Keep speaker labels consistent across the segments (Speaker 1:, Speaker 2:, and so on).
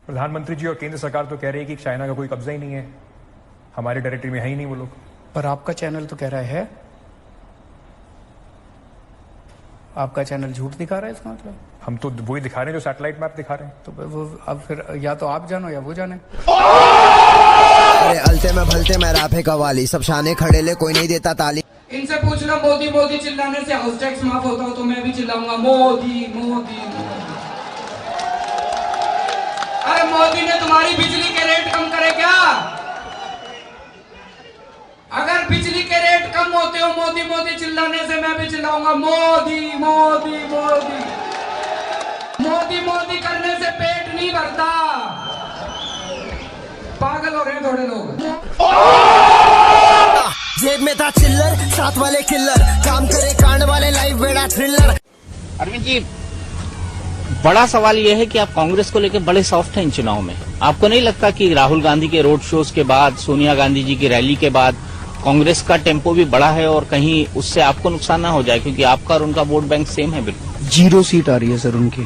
Speaker 1: प्रधानमंत्री जी और केंद्र सरकार तो कह रही है कि चाइना का कोई कब्जा ही नहीं है, हमारे टेरिटरी में है ही नहीं वो लोग।
Speaker 2: पर आपका चैनल तो कह रहा है, आपका चैनल झूठ दिखा रहा है। इसका मतलब
Speaker 1: हम तो वही दिखा रहे हैं जो सैटेलाइट मैप दिखा रहे हैं।
Speaker 2: तो वो अब फिर या तो आप जानो या वो जाने।
Speaker 3: अरे अलते में भलते में राफे कवाली, सब शाने खड़े ले कोई नहीं देता ताली।
Speaker 4: इनसे पूछना मोदी मोदी चिल्लाने से हाउस टैक्स माफ होता हो तो मैं भी चिल्लाऊंगा मोदी मोदी मोदी। अरे मोदी ने तुम्हारी बिजली के रेट कम करे क्या? अगर बिजली के रेट कम होते हो मोदी मोदी चिल्लाने से मैं भी चिल्लाऊंगा मोदी मोदी मोदी। मोदी मोदी करने से पेट नहीं भरता, पागल हो रहे हैं थोड़े लोग।
Speaker 3: जेब में था चिल्लर, साथ वाले किल्लर, काम करे कांड वाले, लाइव बेड़ा थ्रिलर।
Speaker 5: अरविंद जी, बड़ा सवाल यह है कि आप कांग्रेस को लेकर बड़े सॉफ्ट हैं इन चुनाव में। आपको नहीं लगता कि राहुल गांधी के रोड शोज के बाद, सोनिया गांधी जी की रैली के बाद कांग्रेस का टेम्पो भी बड़ा है और कहीं उससे आपको नुकसान ना हो जाए, क्योंकि आपका और उनका वोट बैंक सेम है? बिल्कुल
Speaker 2: 0 सीट आ रही है सर उनकी।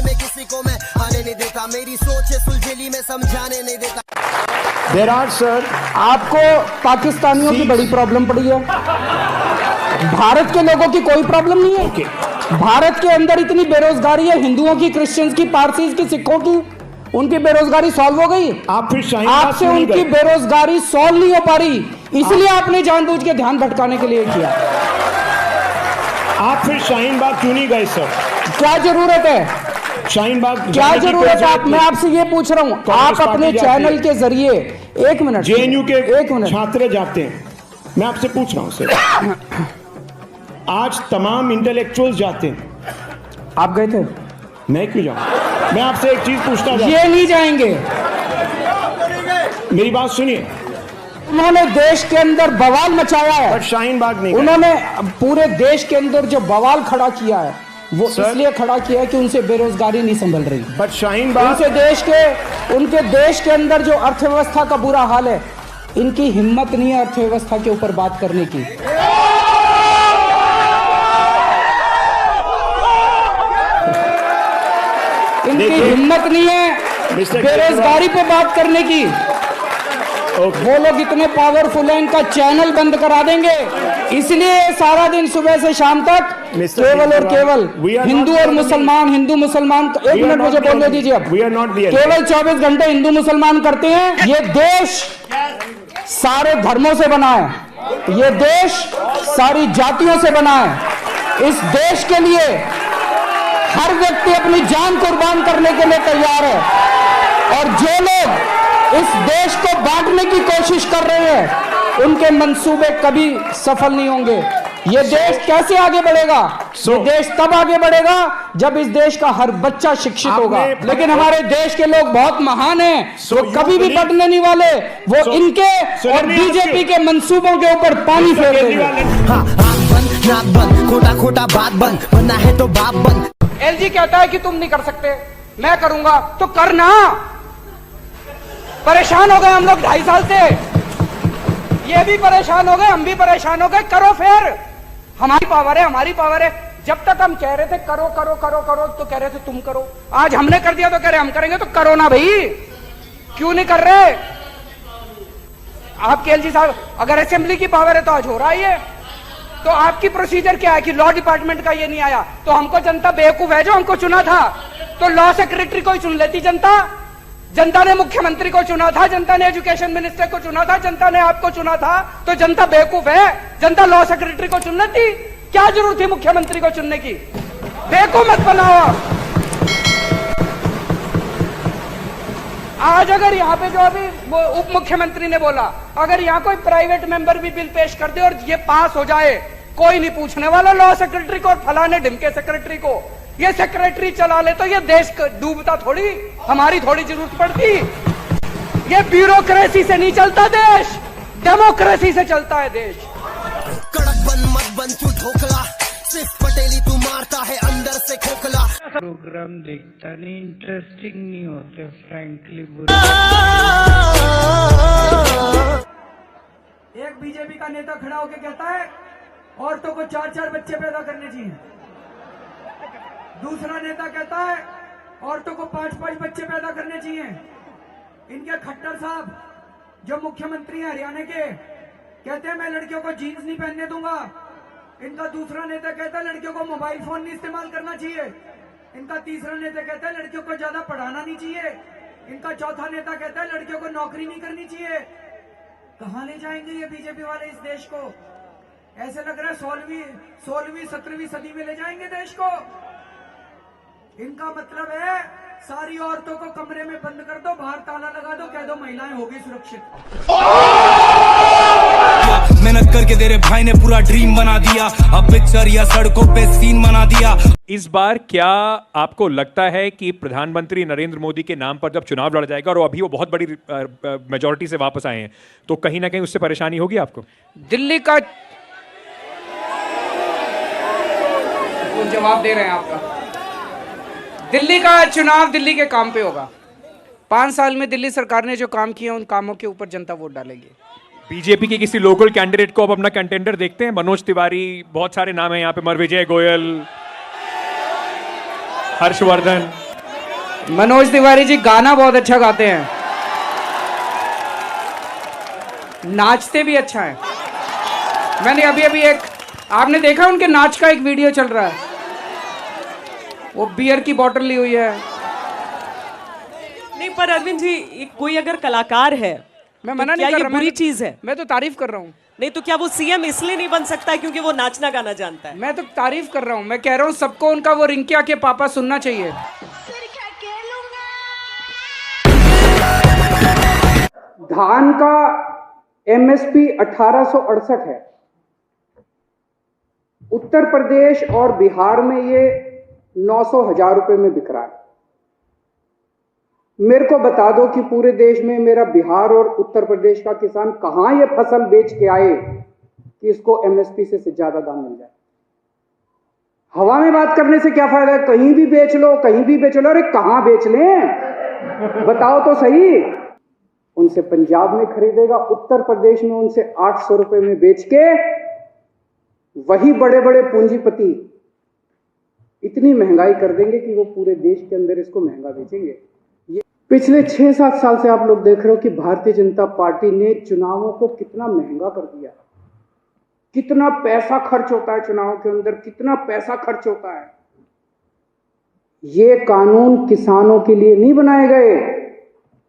Speaker 3: में किसी को मैं आने नहीं देता, मेरी सोच है सुलझेली में समझाने नहीं देता।
Speaker 6: बैराज सर, आपको पाकिस्तानियों की बड़ी प्रॉब्लम पड़ी है, भारत के लोगों की कोई प्रॉब्लम नहीं है। भारत के अंदर इतनी बेरोजगारी है, हिंदुओं की, क्रिश्चियंस की, पारसीज की, सिखों की, उनकी बेरोजगारी सॉल्व हो गई।
Speaker 7: आप फिर
Speaker 6: आपसे उनकी बेरोजगारी सॉल्व नहीं हो पा रही, इसलिए आपने जानबूझ के ध्यान भटकाने के लिए किया।
Speaker 7: आप फिर शाहीन बाग क्यों नहीं गए सर?
Speaker 6: क्या जरूरत है
Speaker 7: शाहीन बाग?
Speaker 6: क्या जरूरत है? मैं आपसे ये पूछ रहा हूँ, आप अपने चैनल के जरिए, एक मिनट,
Speaker 7: जेएनयू के
Speaker 6: एक मिनट,
Speaker 7: छात्र जाते हैं, मैं आपसे पूछ रहा हूँ सर। आज तमाम इंटेलेक्चुअल्स जाते हैं,
Speaker 6: आप गए थे?
Speaker 7: मैं क्यों जाऊँ? मैं आपसे एक चीज पूछना चाहता हूं।
Speaker 6: ये नहीं जाएंगे।
Speaker 7: मेरी बात सुनिए।
Speaker 6: उन्होंने देश के अंदर बवाल मचाया है,
Speaker 7: बट शाहीन बाग नहीं।
Speaker 6: उन्होंने पूरे देश के अंदर जो बवाल खड़ा किया है वो इसलिए खड़ा किया है कि उनसे बेरोजगारी नहीं संभल रही।
Speaker 7: बट शाहीन बाग,
Speaker 6: उनके देश के अंदर जो अर्थव्यवस्था का बुरा हाल है, इनकी हिम्मत नहीं है अर्थव्यवस्था के ऊपर बात करने की। इनकी हिम्मत नहीं है बेरोजगारी पे बात करने की। वो लोग इतने पावरफुल हैं, इनका चैनल बंद करा देंगे। इसलिए सारा दिन सुबह से शाम तक केवल और केवल हिंदू और मुसलमान, हिंदू मुसलमान। एक मिनट मुझे बोलने दीजिए। अब केवल 24 घंटे हिंदू मुसलमान करते हैं। ये देश सारे धर्मों से बना है, ये देश सारी जातियों से बना है। इस देश के लिए हर व्यक्ति अपनी जान कुर्बान करने के लिए तैयार है, और जो लोग इस देश को बांटने की कोशिश कर रहे हैं उनके मंसूबे कभी सफल नहीं होंगे। ये देश कैसे आगे बढ़ेगा? ये देश तब आगे बढ़ेगा जब इस देश का हर बच्चा शिक्षित होगा। लेकिन हमारे देश के लोग बहुत महान हैं, वो कभी भी बटने नहीं वाले। वो इनके और बीजेपी के मंसूबों के ऊपर पानी फेर देंगे।
Speaker 3: हाँ, आँख बंद, नाक बंद, खोटा खोटा बात बंद, बनना है तो बाप बंद।
Speaker 4: एलजी कहता है कि तुम नहीं कर सकते, मैं करूंगा, तो करना। परेशान हो गए हम लोग 2.5 साल से, ये भी परेशान हो गए, हम भी परेशान हो गए। करो फिर, हमारी पावर है, हमारी पावर है। जब तक हम कह रहे थे करो करो करो करो तो कह रहे थे तुम करो, आज हमने कर दिया तो कह रहे हम करेंगे, तो करो ना भाई। क्यों नहीं कर रहे? आपके एलजी साहब, अगर असेंबली की पावर है तो आज हो रहा है ये। तो आपकी प्रोसीजर क्या है कि लॉ डिपार्टमेंट का ये नहीं आया, तो हमको जनता बेवकूफ है जो हमको चुना था? तो लॉ सेक्रेटरी को ही चुन लेती जनता। जनता ने मुख्यमंत्री को चुना था, जनता ने एजुकेशन मिनिस्टर को चुना था, जनता ने आपको चुना था, तो जनता बेवकूफ है? जनता लॉ सेक्रेटरी को चुन लेती? क्या जरूरत थी मुख्यमंत्री को चुनने की? बेवकूफ मत बनाओ। आज अगर यहाँ पे जो अभी उप मुख्यमंत्री ने बोला, अगर यहाँ कोई प्राइवेट मेंबर भी बिल पेश कर दे और ये पास हो जाए, कोई नहीं पूछने वाला लॉ सेक्रेटरी को और फलाने ढिमके सेक्रेटरी को। ये सेक्रेटरी चला ले तो ये देश डूबता थोड़ी, हमारी थोड़ी जरूरत पड़ती। ये ब्यूरोक्रेसी से नहीं चलता देश, डेमोक्रेसी से चलता है देश।
Speaker 3: कड़क बन मत बन तू ढोकला, सिर्फ पटेली तू मारता है अंदर से खोखला।
Speaker 2: प्रोग्राम देखता नहीं, इंटरेस्टिंग नहीं होते फ्रैंकली।
Speaker 4: एक बीजेपी का नेता खड़ा होकर कहता है औरतों को 4-4 बच्चे पैदा करने चाहिए। दूसरा नेता कहता है औरतों को 5-5 बच्चे पैदा करने चाहिए। इनके खट्टर साहब जो मुख्यमंत्री हैं हरियाणा के, कहते हैं मैं लड़कियों को जीन्स नहीं पहनने दूंगा। इनका दूसरा नेता कहता है लड़कियों को मोबाइल फोन नहीं इस्तेमाल करना चाहिए। इनका तीसरा नेता कहता है लड़कियों को ज्यादा पढ़ाना नहीं चाहिए। इनका चौथा नेता कहता है लड़कियों को नौकरी नहीं करनी चाहिए। कहां ले जाएंगे ये बीजेपी वाले इस देश को? ऐसे लग रहा है 16वीं 17वीं सदी में ले जाएंगे देश को। इनका मतलब है सारी औरतों को कमरे में बंद कर दो, बाहर ताला लगा दो, कह दो महिलाएं होगी सुरक्षित।
Speaker 8: मेहनत करके तेरे भाई ने पूरा ड्रीम बना दिया, अब पिक्चर या सड़कों पे सीन बना दिया।
Speaker 1: इस बार क्या आपको लगता है कि प्रधानमंत्री नरेंद्र मोदी के नाम पर जब चुनाव लड़ा जाएगा, और अभी वो बहुत बड़ी मेजॉरिटी से वापस आए हैं, तो कहीं ना कहीं उससे परेशानी होगी आपको?
Speaker 4: दिल्ली का जवाब दे रहे हैं आपका। दिल्ली का चुनाव दिल्ली के काम पे होगा। 5 साल में दिल्ली सरकार ने जो काम किए उन कामों के ऊपर जनता वोट डालेगी।
Speaker 1: बीजेपी के किसी लोकल कैंडिडेट को अब अपना कंटेंडर देखते हैं? मनोज तिवारी, बहुत सारे नाम हैं यहाँ पे, विजय गोयल, हर्षवर्धन।
Speaker 4: मनोज तिवारी जी गाना बहुत अच्छा गाते हैं, नाचते भी अच्छा है। मैंने अभी एक, आपने देखा उनके नाच का एक वीडियो चल रहा है, वो बियर की बोतल ली हुई है।
Speaker 9: नहीं, पर अरविंद जी कोई अगर कलाकार है,
Speaker 4: मैं मना नहीं कर रहा,
Speaker 9: बुरी चीज है?
Speaker 4: मैं तो तारीफ कर रहा हूँ।
Speaker 9: नहीं तो क्या वो सीएम इसलिए नहीं बन सकता क्योंकि वो नाचना गाना जानता है?
Speaker 4: मैं तो तारीफ कर रहा हूँ। मैं कह रहा हूँ सबको उनका वो रिंकिया के पापा सुनना चाहिए। धान का एमएसपी 1868 है। उत्तर प्रदेश और बिहार में ये 900,000 रुपए में बिक रहा है। मेरे को बता दो कि पूरे देश में मेरा बिहार और उत्तर प्रदेश का किसान कहां ये फसल बेच के आए कि इसको एमएसपी से ज्यादा दाम मिल जाए। हवा में बात करने से क्या फायदा है? कहीं भी बेच लो, कहीं भी बेच लो। अरे कहां बेच लें, बताओ तो सही। उनसे पंजाब में खरीदेगा, उत्तर प्रदेश में उनसे 800 रुपए में बेच के वही बड़े बड़े पूंजीपति इतनी महंगाई कर देंगे कि वो पूरे देश के अंदर इसको महंगा बेचेंगे। ये पिछले 6-7 साल से आप लोग देख रहे हो कि भारतीय जनता पार्टी ने चुनावों को कितना महंगा कर दिया। कितना पैसा खर्च होता है चुनाव के अंदर, कितना पैसा खर्च होता है। ये कानून किसानों के लिए नहीं बनाए गए,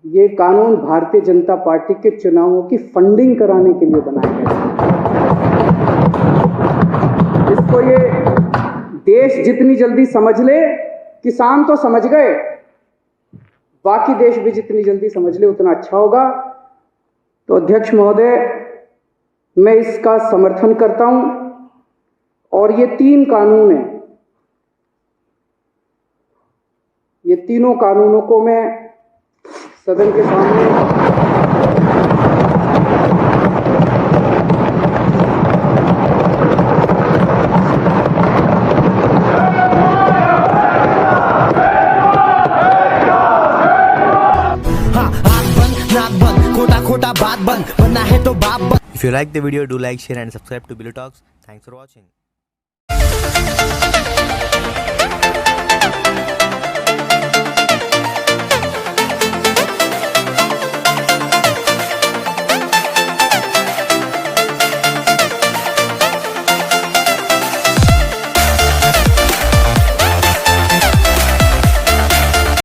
Speaker 4: ये कानून भारतीय जनता पार्टी के चुनावों की फंडिंग कराने के लिए बनाए गए। इसको ये देश जितनी जल्दी समझ ले, किसान तो समझ गए, बाकी देश भी जितनी जल्दी समझ ले उतना अच्छा होगा। तो अध्यक्ष महोदय, मैं इसका समर्थन करता हूं। और ये 3 कानून हैं, ये तीनों कानूनों को मैं सदन के सामने
Speaker 3: खोटा बात बंद, बनना है तो बाप बंद।
Speaker 10: If you like the video, do like, share and subscribe to Billy Talks. Thanks for watching.